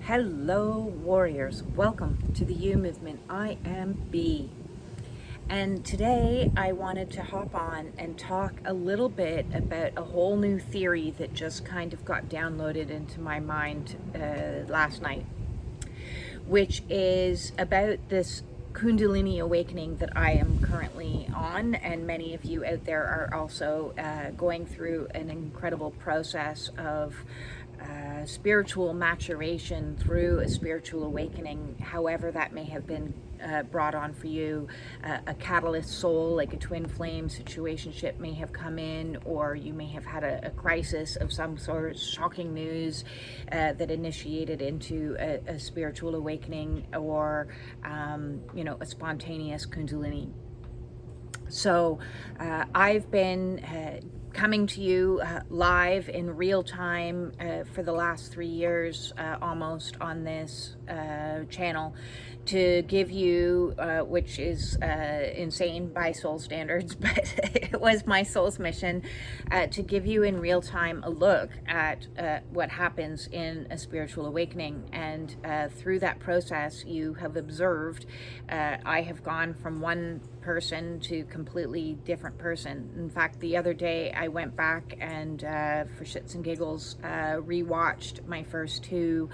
Hello warriors, welcome to the U Movement. I am B, and today I wanted to hop on and talk a little bit about a whole new theory that just kind of got downloaded into my mind last night, which is about this Kundalini awakening that I am currently on, and many of you out there are also going through an incredible process of spiritual maturation through a spiritual awakening, however that may have been brought on for you. A catalyst soul, like a twin flame situationship, may have come in, or you may have had a crisis of some sort, shocking news that initiated into a spiritual awakening, or a spontaneous Kundalini. So I've been coming to you live in real time for the last 3 years almost on this channel to give you, which is insane by soul standards, but it was my soul's mission to give you in real time a look at what happens in a spiritual awakening. And through that process, you have observed I have gone from one person to completely different person. In fact, the other day I went back and for shits and giggles rewatched my first two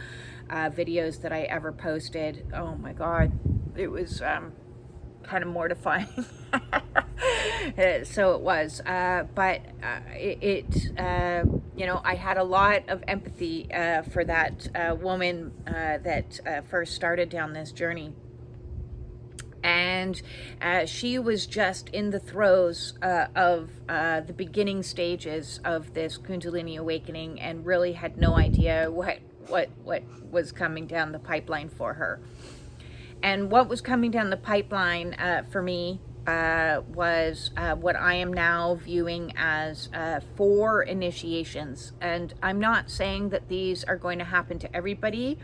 videos that I ever posted. Oh my god, it was kind of mortifying. So it was, but I had a lot of empathy for that woman that first started down this journey. And she was just in the throes of the beginning stages of this Kundalini awakening, and really had no idea what was coming down the pipeline for her. And what was coming down the pipeline for me was what I am now viewing as 4 initiations. And I'm not saying that these are going to happen to everybody,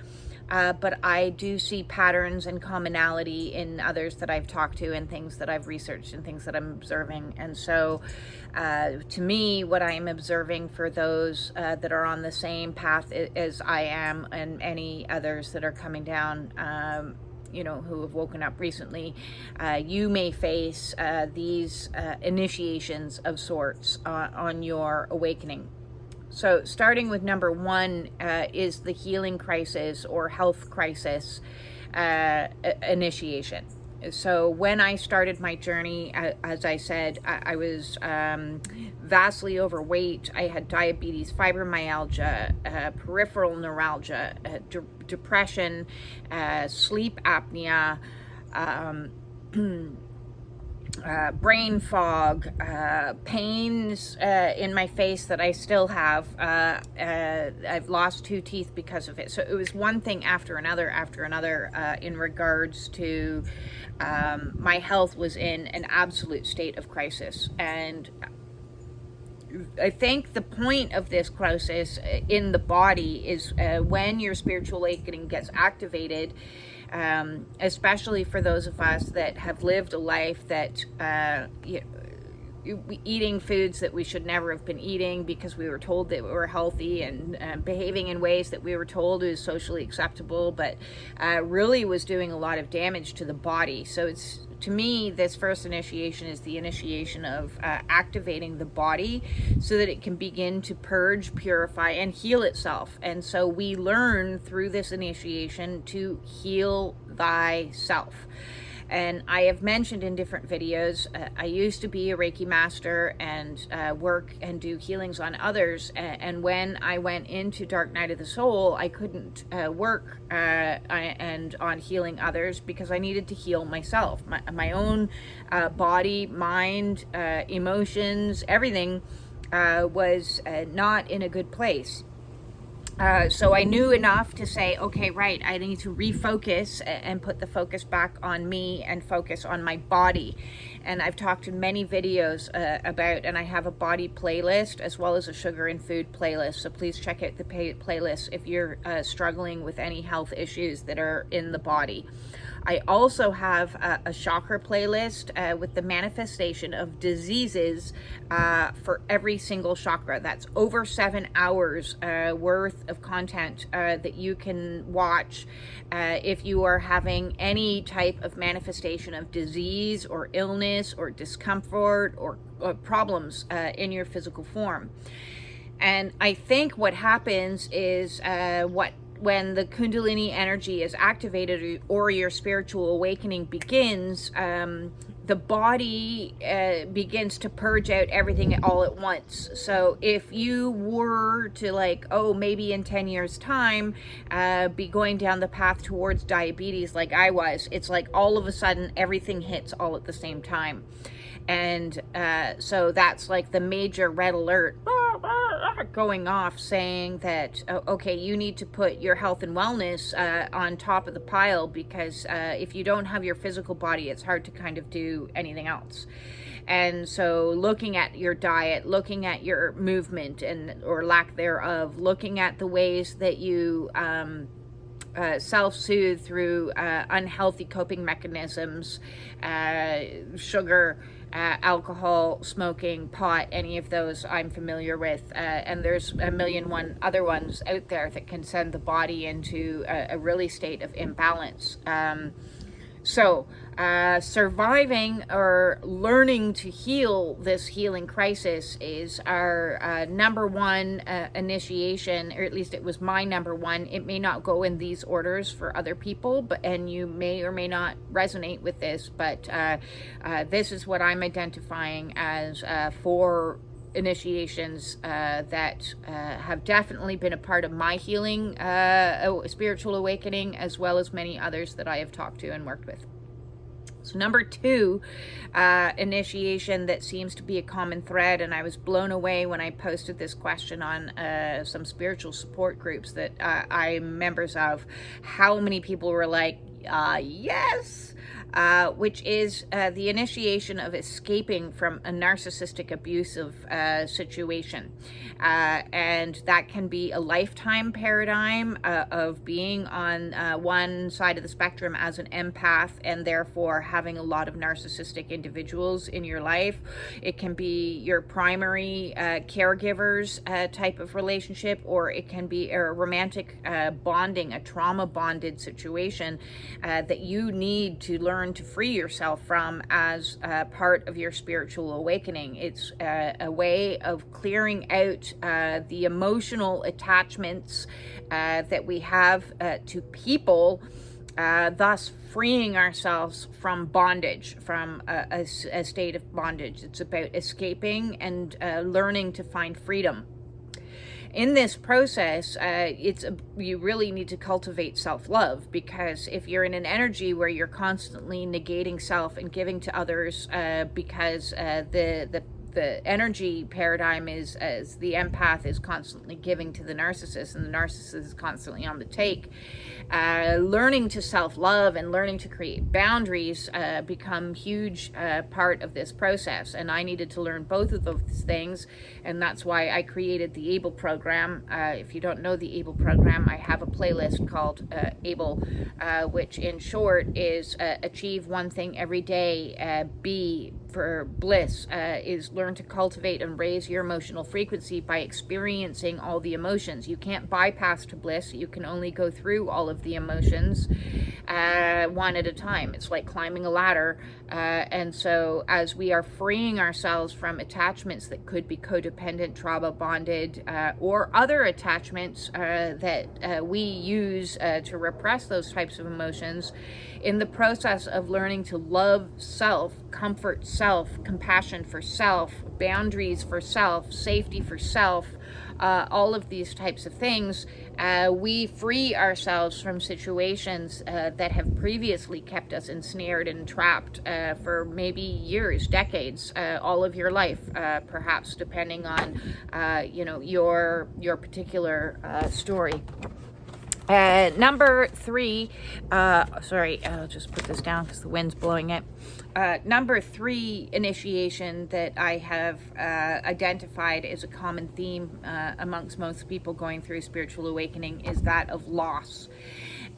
but I do see patterns and commonality in others that I've talked to, and things that I've researched, and things that I'm observing. And so to me, what I am observing for those that are on the same path as I am, and any others that are coming down, who have woken up recently, you may face these initiations of sorts on your awakening. So starting with number 1 is the healing crisis or health crisis initiation. So when I started my journey, as I said, I was vastly overweight. I had diabetes, fibromyalgia, peripheral neuralgia, depression, sleep apnea, brain fog, pains in my face that I still have. I've lost 2 teeth because of it. So it was one thing after another in regards to my health was in an absolute state of crisis. And I think the point of this crisis in the body is when your spiritual awakening gets activated, especially for those of us that have lived a life that eating foods that we should never have been eating because we were told that we were healthy, and behaving in ways that we were told is socially acceptable, but really was doing a lot of damage to the body. So it's, to me, this first initiation is the initiation of activating the body so that it can begin to purge, purify, and heal itself. And so we learn through this initiation to heal thyself. And I have mentioned in different videos, I used to be a Reiki Master and work and do healings on others. And when I went into Dark Night of the Soul, I couldn't work and on healing others because I needed to heal myself. My own body, mind, emotions, everything was not in a good place. So I knew enough to say, okay, right, I need to refocus and put the focus back on me and focus on my body. And I've talked in many videos about, and I have a body playlist as well as a sugar and food playlist. So please check out the playlist if you're struggling with any health issues that are in the body. I also have a chakra playlist with the manifestation of diseases for every single chakra. That's over 7 hours worth of content that you can watch if you are having any type of manifestation of disease or illness or discomfort or problems in your physical form. And I think what happens is when the Kundalini energy is activated or your spiritual awakening begins, the body begins to purge out everything all at once. So if you were to maybe in 10 years time be going down the path towards diabetes like I was, it's like all of a sudden everything hits all at the same time. And so that's like the major red alert going off, saying that, okay, you need to put your health and wellness on top of the pile, because if you don't have your physical body, it's hard to kind of do anything else. And so looking at your diet, looking at your movement or lack thereof, looking at the ways that you self-soothe through unhealthy coping mechanisms, sugar, alcohol, smoking, pot, any of those I'm familiar with, and there's a million other ones out there that can send the body into a really state of imbalance. So surviving or learning to heal this healing crisis is our number one initiation, or at least it was my number one. It may not go in these orders for other people, and you may or may not resonate with this, but this is what I'm identifying as 4 initiations that have definitely been a part of my healing, spiritual awakening, as well as many others that I have talked to and worked with. So number 2 initiation that seems to be a common thread, and I was blown away when I posted this question on some spiritual support groups that I'm members of, how many people were like, yes, which is the initiation of escaping from a narcissistic abusive situation. And that can be a lifetime paradigm of being on one side of the spectrum as an empath, and therefore having a lot of narcissistic individuals in your life. It can be your primary caregivers type of relationship, or it can be a romantic bonding, a trauma bonded situation that you need to learn to free yourself from as part of your spiritual awakening. It's a way of clearing out the emotional attachments that we have to people, thus freeing ourselves from bondage, from a state of bondage. It's about escaping and learning to find freedom. In this process, you really need to cultivate self-love, because if you're in an energy where you're constantly negating self and giving to others, because the energy paradigm is as the empath is constantly giving to the narcissist, and the narcissist is constantly on the take, learning to self-love and learning to create boundaries become huge part of this process. And I needed to learn both of those things, and that's why I created the ABLE program. If you don't know the ABLE program, I have a playlist called ABLE, which in short is achieve one thing every day. B for bliss is learn to cultivate and raise your emotional frequency by experiencing all the emotions. You can't bypass to bliss. You can only go through all of the emotions one at a time. It's like climbing a ladder. And so as we are freeing ourselves from attachments that could be codependent, trauma bonded, or other attachments that we use to repress those types of emotions, in the process of learning to love self, comfort self, compassion for self, boundaries for self, safety for self, all of these types of things, we free ourselves from situations that have previously kept us ensnared and trapped for maybe years, decades, all of your life, perhaps, depending on your particular story. Number 3, sorry, I'll just put this down because the wind's blowing it. Number 3 initiation that I have identified as a common theme amongst most people going through spiritual awakening is that of loss.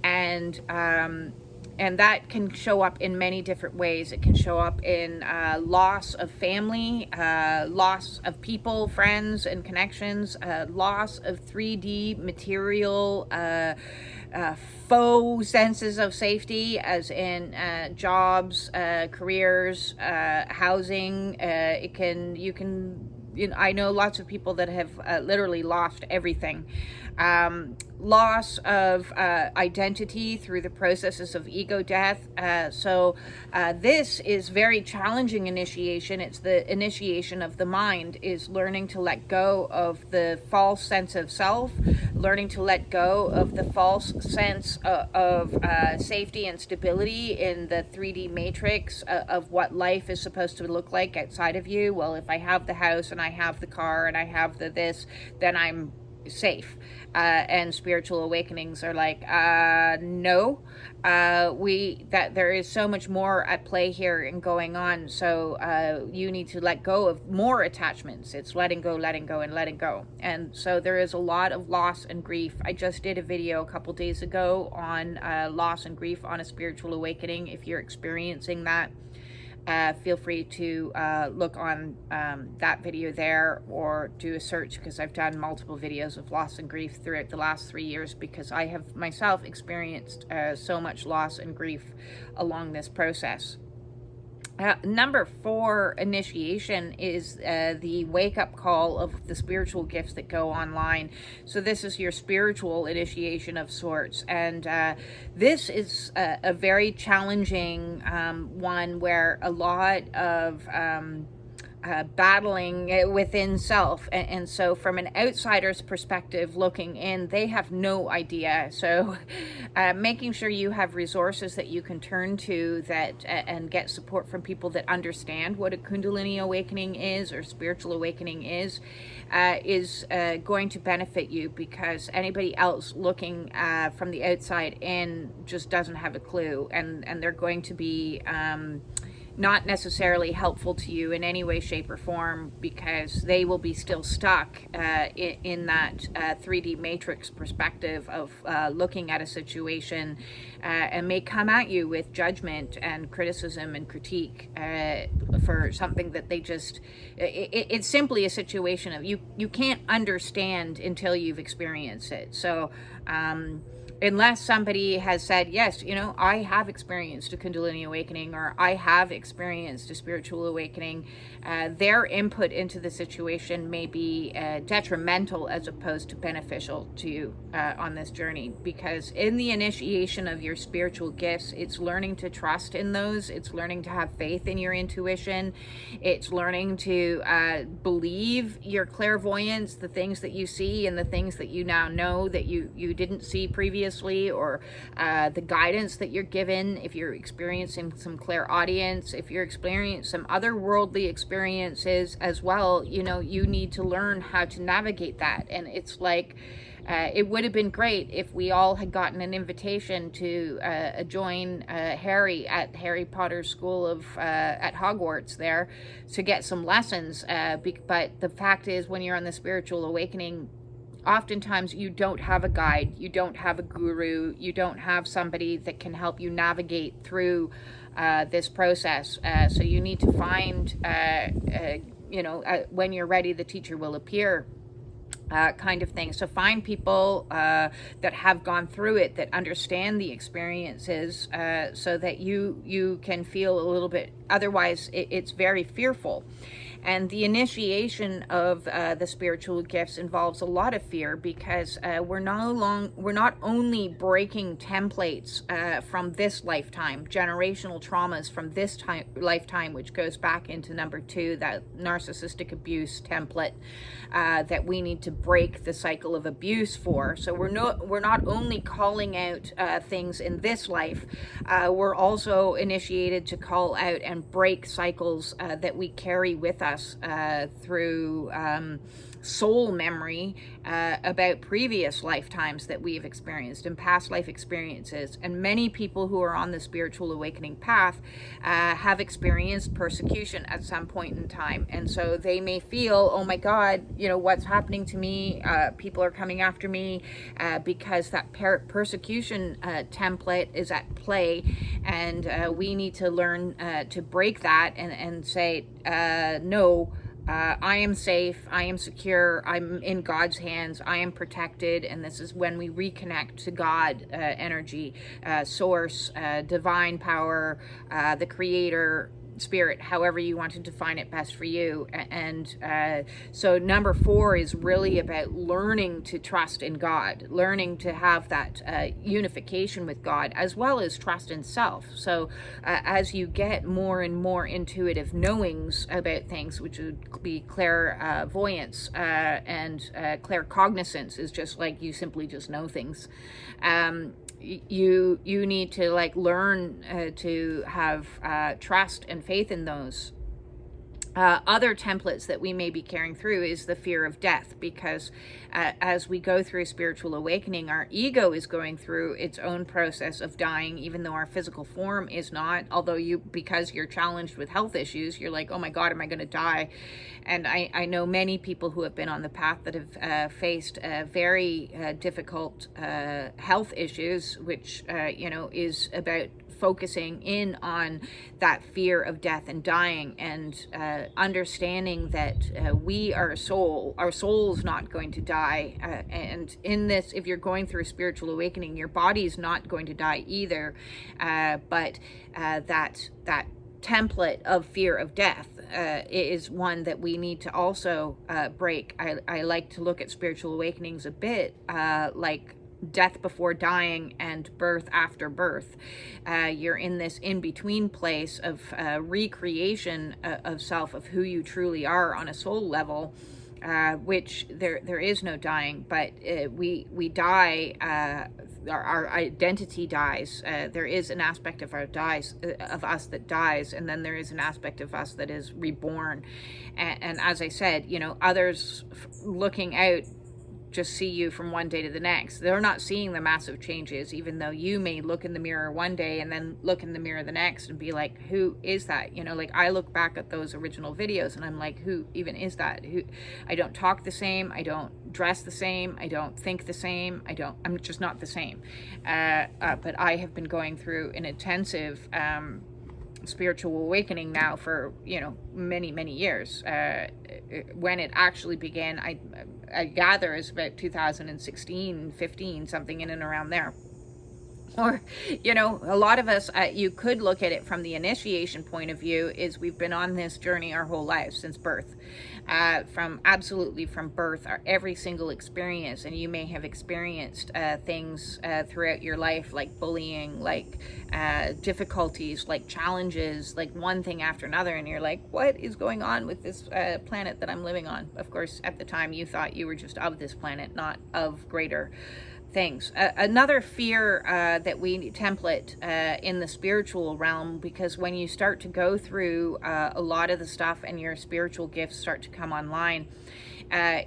And And that can show up in many different ways. It can show up in loss of family, loss of people, friends, and connections, loss of 3D material, faux senses of safety, as in jobs, careers, housing. I know lots of people that have literally lost everything. Loss of identity through the processes of ego death. So this is very challenging initiation. It's the initiation of the mind, is learning to let go of the false sense of self, learning to let go of the false sense of safety and stability in the 3D matrix of what life is supposed to look like outside of you. Well, if I have the house and I have the car and I have the this, then I'm safe. And spiritual awakenings are like, no, that there is so much more at play here and going on. So you need to let go of more attachments. It's letting go, and letting go. And so there is a lot of loss and grief. I just did a video a couple days ago on loss and grief on a spiritual awakening. If you're experiencing that, feel free to look on that video there, or do a search, because I've done multiple videos of loss and grief throughout the last 3 years, because I have myself experienced so much loss and grief along this process. Number 4 initiation is the wake-up call of the spiritual gifts that go online. So this is your spiritual initiation of sorts, and this is a very challenging one, where a lot of battling within self, and so from an outsider's perspective looking in, they have no idea. So making sure you have resources that you can turn to, that and get support from people that understand what a Kundalini awakening is, or spiritual awakening is going to benefit you, because anybody else looking from the outside in just doesn't have a clue, and they're going to be not necessarily helpful to you in any way, shape, or form, because they will be still stuck in that 3D matrix perspective of looking at a situation, and may come at you with judgment and criticism and critique for something that they just, it's simply a situation of you can't understand until you've experienced it. So unless somebody has said, yes, I have experienced a Kundalini awakening, or I have experienced a spiritual awakening, their input into the situation may be detrimental as opposed to beneficial to you on this journey. Because in the initiation of your spiritual gifts, it's learning to trust in those. It's learning to have faith in your intuition. It's learning to believe your clairvoyance, the things that you see and the things that you now know that you didn't see previously, or the guidance that you're given. If you're experiencing some clairaudience, if you're experiencing some otherworldly experiences as well, you need to learn how to navigate that. And it's like, it would have been great if we all had gotten an invitation to join Harry at Harry Potter's school of at Hogwarts there, to get some lessons. But the fact is, when you're on the spiritual awakening, oftentimes you don't have a guide, you don't have a guru, you don't have somebody that can help you navigate through this process. So you need to find, when you're ready, the teacher will appear. Kind of thing. So find people that have gone through it, that understand the experiences, so that you can feel a little bit. Otherwise, it's very fearful. And the initiation of the spiritual gifts involves a lot of fear, because we're not only breaking templates from this lifetime, generational traumas from this lifetime, which goes back into number 2, that narcissistic abuse template that we need to break the cycle of abuse for. So we're not only calling out things in this life, we're also initiated to call out and break cycles that we carry with us through soul memory about previous lifetimes that we've experienced and past life experiences. And many people who are on the spiritual awakening path have experienced persecution at some point in time. And so they may feel, oh my God, what's happening to me? People are coming after me because that persecution template is at play. And we need to learn to break that and say, no, I am safe, I am secure, I'm in God's hands, I am protected. And this is when we reconnect to God energy, source, divine power, the creator, spirit, however you want to define it best for you. And so number 4 is really about learning to trust in God, learning to have that unification with God, as well as trust in self. So as you get more and more intuitive knowings about things, which would be clairvoyance and claircognizance, is just like you simply just know things. You need to learn to have trust and faith in those. Other templates that we may be carrying through is the fear of death, because as we go through spiritual awakening, our ego is going through its own process of dying, even though our physical form is not. Although because you're challenged with health issues, you're like, oh my God, am I going to die? And I know many people who have been on the path that have faced very difficult health issues, which is about focusing in on that fear of death and dying, and understanding that we are a soul. Our soul's not going to die, and in this, if you're going through a spiritual awakening, your body's not going to die either, but that template of fear of death is one that we need to also break. I like to look at spiritual awakenings a bit like death before dying and birth after birth. You're in this in-between place of recreation of self, of who you truly are on a soul level, which there is no dying, but we die. Our identity dies. There is an aspect of us that dies, and then there is an aspect of us that is reborn. And as I said, others looking out just see you from one day to the next. They're not seeing the massive changes, even though you may look in the mirror one day and then look in the mirror the next and be like, who is that? I look back at those original videos and I'm like, who even is that? I don't talk the same, I don't dress the same, I don't think the same, I'm just not the same. But I have been going through an intensive spiritual awakening now for many years. When it actually began, I gather is about 2016, 15, something in and around there. Or, a lot of us, you could look at it from the initiation point of view, is we've been on this journey our whole lives since birth. From birth, every single experience. And you may have experienced things throughout your life, like bullying, like difficulties, like challenges, like one thing after another. And you're like, what is going on with this planet that I'm living on? Of course, at the time you thought you were just of this planet, not of greater things. Another fear that we template in the spiritual realm, because when you start to go through a lot of the stuff and your spiritual gifts start to come online,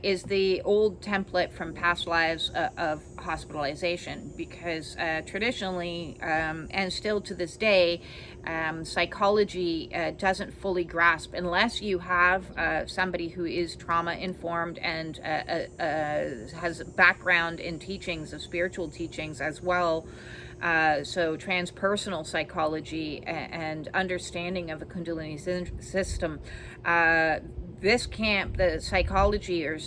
is the old template from past lives of hospitalization, because traditionally and still to this day, psychology doesn't fully grasp, unless you have somebody who is trauma informed and has background in teachings of spiritual teachings as well. So transpersonal psychology and understanding of the Kundalini system. This camp, the psychology or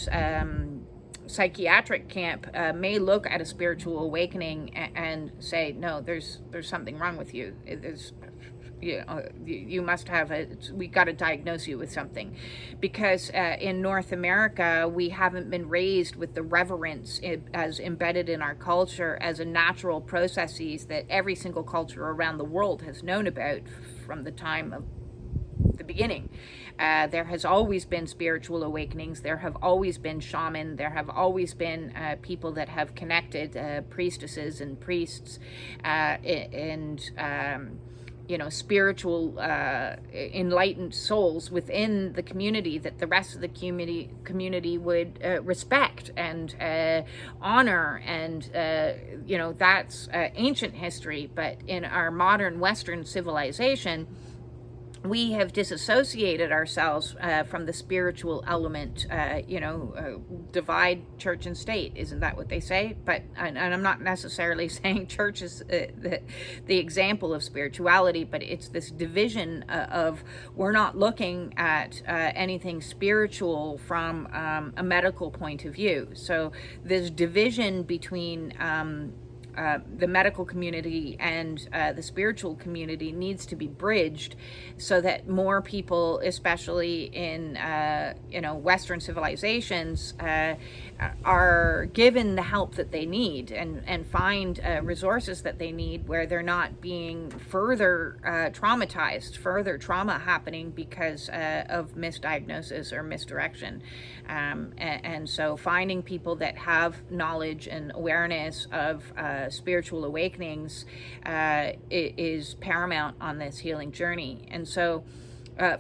psychiatric camp, may look at a spiritual awakening and say, no, there's something wrong with you. You must have we got to diagnose you with something, because in North America we haven't been raised with the reverence as embedded in our culture as a natural processes that every single culture around the world has known about from the time of the beginning. There has always been spiritual awakenings. There have always been shaman. There have always been people that have connected, priestesses and priests, and spiritual enlightened souls within the community that the rest of the community would respect and honor, and that's ancient history. But in our modern Western civilization, we have disassociated ourselves from the spiritual element, divide church and state. Isn't that what they say? But, and I'm not necessarily saying church is the example of spirituality, but it's this division of we're not looking at anything spiritual from a medical point of view. So this division between the medical community and the spiritual community needs to be bridged so that more people, especially in Western civilizations, are given the help that they need and find resources that they need, where they're not being further traumatized, further trauma happening because of misdiagnosis or misdirection. And so finding people that have knowledge and awareness of spiritual awakenings is paramount on this healing journey. And so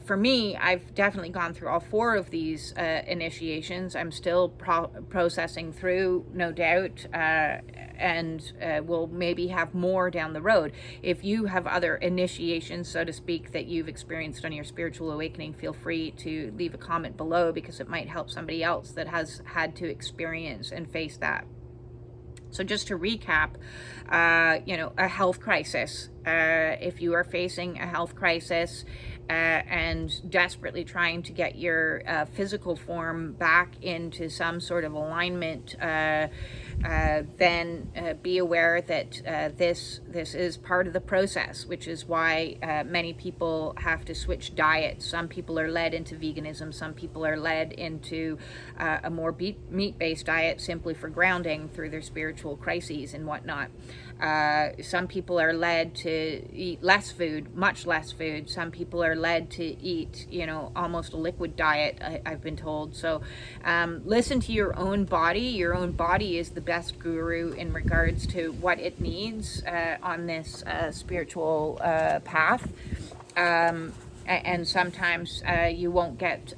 for me, I've definitely gone through all 4 of these initiations. I'm still processing through, no doubt, and we'll maybe have more down the road. If you have other initiations, so to speak, that you've experienced on your spiritual awakening, feel free to leave a comment below, because it might help somebody else that has had to experience and face that. So just to recap, a health crisis. If you are facing a health crisis and desperately trying to get your physical form back into some sort of alignment, then be aware that this is part of the process, which is why many people have to switch diets. Some people are led into veganism. Some people are led into a more meat-based diet simply for grounding through their spiritual crises and whatnot. Some people are led to eat less food, much less food. Some people are led to eat, almost a liquid diet, I've been told. So listen to your own body. Your own body is the best guru in regards to what it needs on this spiritual path. And sometimes you won't get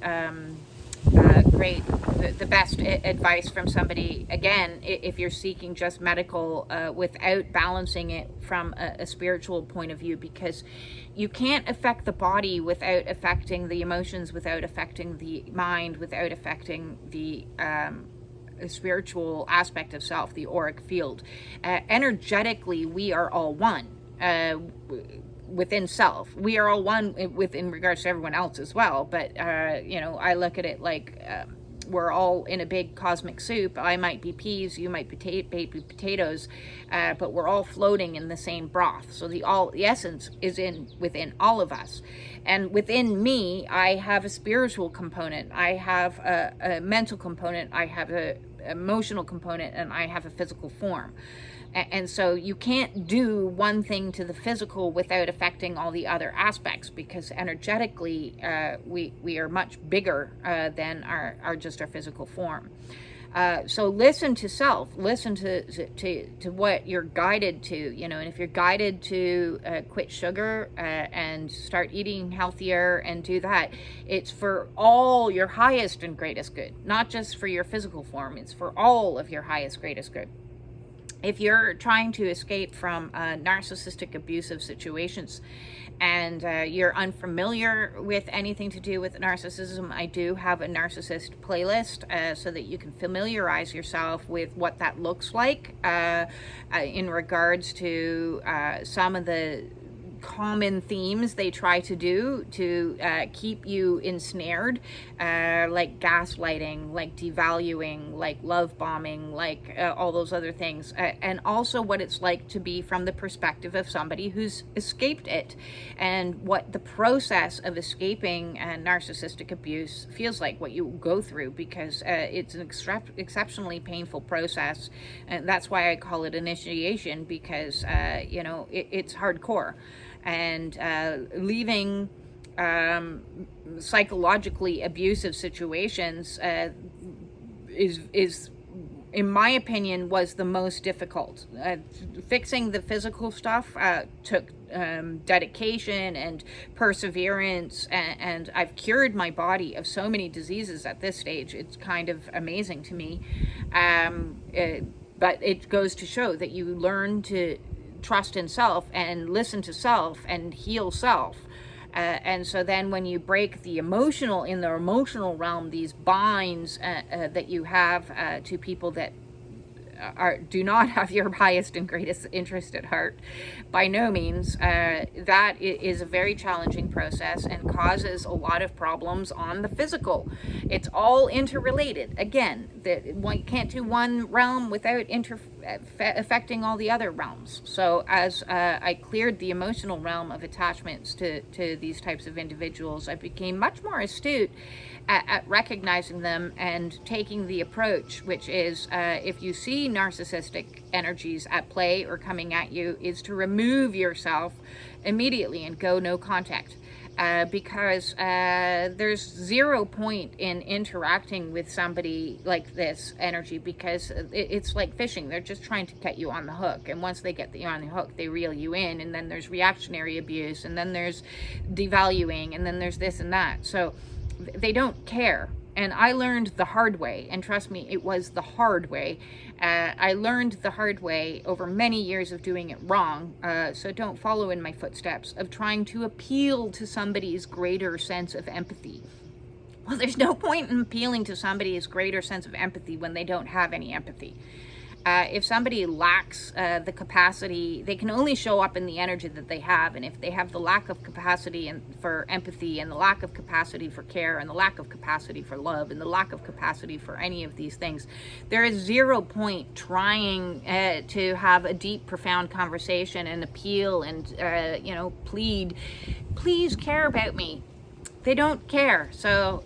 the best advice from somebody, again, if you're seeking just medical without balancing it from a spiritual point of view, because you can't affect the body without affecting the emotions, without affecting the mind, without affecting the spiritual aspect of self, the auric field. Energetically, we are all one. Within self, we are all one in regards to everyone else as well. But I look at it like we're all in a big cosmic soup. I might be peas, you might be baby potatoes, but we're all floating in the same broth. So the essence is within all of us. And within me, I have a spiritual component, I have a mental component, I have a emotional component, and I have a physical form. And so you can't do one thing to the physical without affecting all the other aspects, because energetically we are much bigger than our physical form. So listen to self, listen to what you're guided to, and if you're guided to quit sugar and start eating healthier and do that, it's for all your highest and greatest good, not just for your physical form. It's for all of your highest, greatest good. If you're trying to escape from narcissistic abusive situations and you're unfamiliar with anything to do with narcissism, I do have a narcissist playlist so that you can familiarize yourself with what that looks like in regards to some of the common themes they try to do to keep you ensnared, like gaslighting, like devaluing, like love bombing, like all those other things, and also what it's like to be from the perspective of somebody who's escaped it, and what the process of escaping narcissistic abuse feels like, what you go through, because it's an exceptionally painful process, and that's why I call it initiation, because it's hardcore. And leaving psychologically abusive situations is in my opinion, was the most difficult. Fixing the physical stuff took dedication and perseverance, and I've cured my body of so many diseases at this stage. It's kind of amazing to me. But it goes to show that you learn to trust in self and listen to self and heal self. And so then when you break the emotional, in the emotional realm, these binds that you have to people that do not have your highest and greatest interest at heart, by no means, that is a very challenging process and causes a lot of problems on the physical. It's all interrelated. Again, you can't do one realm without affecting all the other realms. So as I cleared the emotional realm of attachments to these types of individuals, I became much more astute at recognizing them and taking the approach, which is if you see narcissistic energies at play or coming at you, is to remove yourself immediately and go no contact. Because there's zero point in interacting with somebody like this energy, because it's like fishing. They're just trying to get you on the hook, and once they get you on the hook, they reel you in, and then there's reactionary abuse, and then there's devaluing, and then there's this and that. So they don't care. And I learned the hard way, and trust me, it was the hard way. I learned the hard way over many years of doing it wrong, so don't follow in my footsteps of trying to appeal to somebody's greater sense of empathy. Well, there's no point in appealing to somebody's greater sense of empathy when they don't have any empathy. If somebody lacks the capacity, they can only show up in the energy that they have. And if they have the lack of capacity for empathy, and the lack of capacity for care, and the lack of capacity for love, and the lack of capacity for any of these things, there is zero point trying to have a deep, profound conversation and appeal and, plead, please care about me. They don't care. So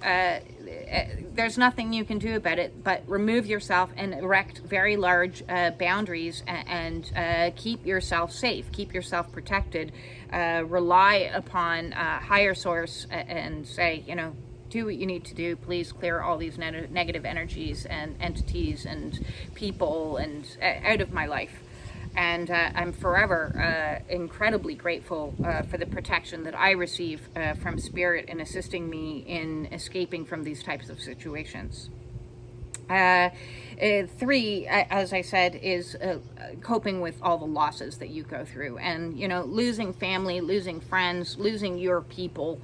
there's nothing you can do about it but remove yourself and erect very large boundaries and keep yourself safe, keep yourself protected, rely upon higher source and say, do what you need to do. Please clear all these negative energies and entities and people and out of my life. And I'm forever incredibly grateful for the protection that I receive from Spirit in assisting me in escaping from these types of situations. 3, as I said, is coping with all the losses that you go through. And, losing family, losing friends, losing your people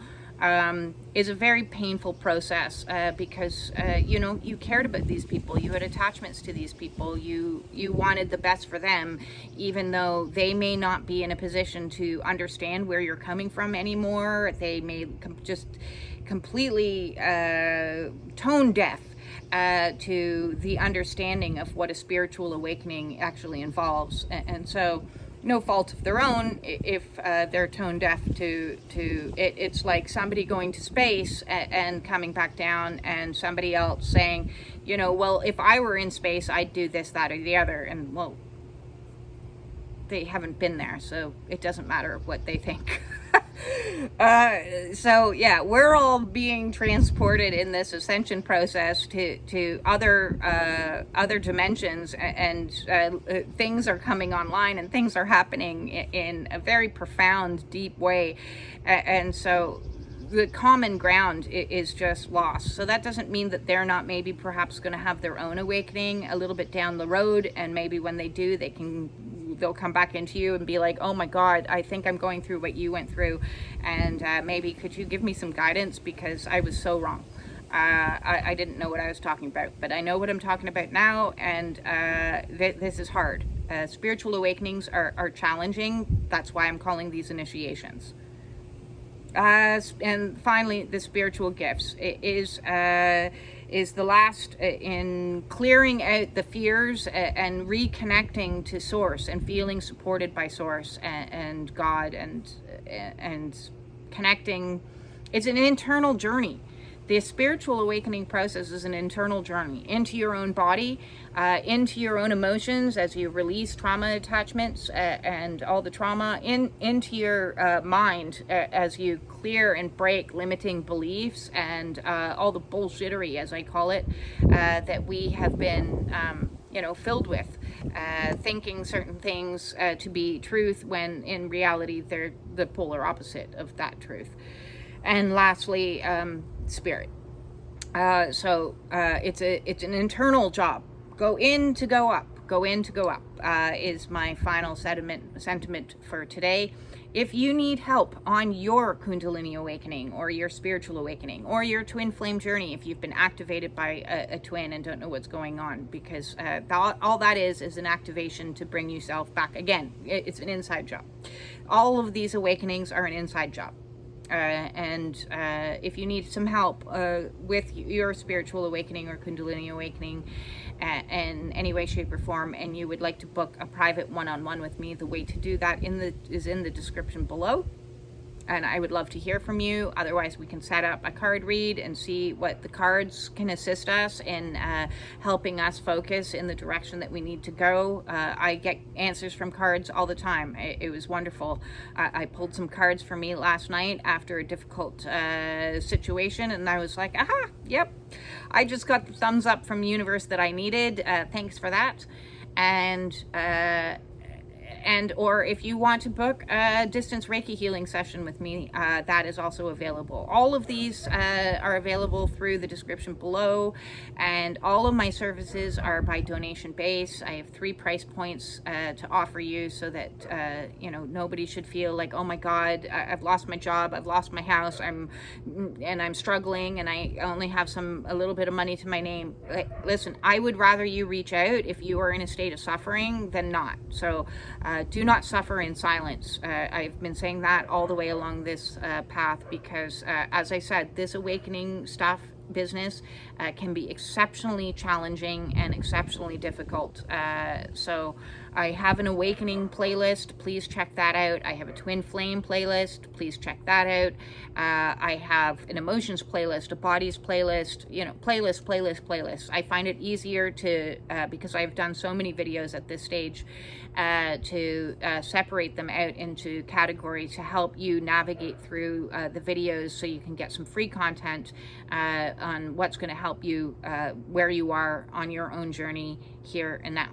is a very painful process because, you cared about these people. You had attachments to these people. You wanted the best for them, even though they may not be in a position to understand where you're coming from anymore. They may just completely tone deaf to the understanding of what a spiritual awakening actually involves. And so, no fault of their own if they're tone deaf to it. It's like somebody going to space and coming back down, and somebody else saying, well, if I were in space, I'd do this, that, or the other. And, well, they haven't been there, so it doesn't matter what they think. So yeah, we're all being transported in this ascension process to other dimensions, and things are coming online, and things are happening in a very profound, deep way, and so the common ground is just lost. So that doesn't mean that they're not maybe perhaps going to have their own awakening a little bit down the road, and maybe when they do, they'll come back into you and be like, oh my God, I think I'm going through what you went through, and maybe could you give me some guidance, because I was so wrong. I didn't know what I was talking about, but I know what I'm talking about now, and this is hard. Spiritual awakenings are challenging. That's why I'm calling these initiations. And finally, the spiritual gifts is the last in clearing out the fears and reconnecting to Source and feeling supported by Source and God and connecting. It's an internal journey. The spiritual awakening process is an internal journey into your own body, into your own emotions as you release trauma attachments and all the trauma, into your mind as you clear and break limiting beliefs and all the bullshittery, as I call it, that we have been filled with, thinking certain things to be truth when in reality they're the polar opposite of that truth. And lastly, spirit. So it's an internal job. Go in to go up. Go in to go up is my final sentiment for today. If you need help on your Kundalini awakening or your spiritual awakening or your twin flame journey, if you've been activated by a twin and don't know what's going on, because all that is an activation to bring yourself back. Again, it's an inside job. All of these awakenings are an inside job. And if you need some help with your spiritual awakening or Kundalini awakening in any way, shape, or form, and you would like to book a private one-on-one with me, the way to do that is in the description below. And I would love to hear from you. Otherwise, we can set up a card read and see what the cards can assist us in helping us focus in the direction that we need to go. I get answers from cards all the time. It was wonderful. I pulled some cards for me last night after a difficult situation, and I was like, aha, yep. I just got the thumbs up from the universe that I needed. Thanks for that. Or if you want to book a distance Reiki healing session with me, that is also available. All of these are available through the description below, and all of my services are by donation base. I have 3 price points to offer you, so that nobody should feel like, oh my God, I've lost my job, I've lost my house, I'm struggling, and I only have a little bit of money to my name. Listen, I would rather you reach out if you are in a state of suffering than not. So do not suffer in silence. I've been saying that all the way along this path, because as I said, this awakening business can be exceptionally challenging and exceptionally difficult. So I have an awakening playlist. Please check that out. I have a twin flame playlist. Please check that out. I have an emotions playlist, a bodies playlist, playlist. I find it easier to, because I've done so many videos at this stage, to separate them out into categories to help you navigate through the videos, so you can get some free content on what's going to help you where you are on your own journey here and now.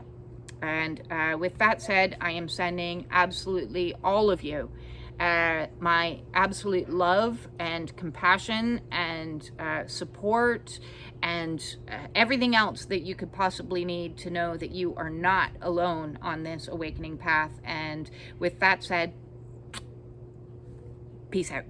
And with that said, I am sending absolutely all of you my absolute love and compassion and support and everything else that you could possibly need to know that you are not alone on this awakening path. And with that said, peace out.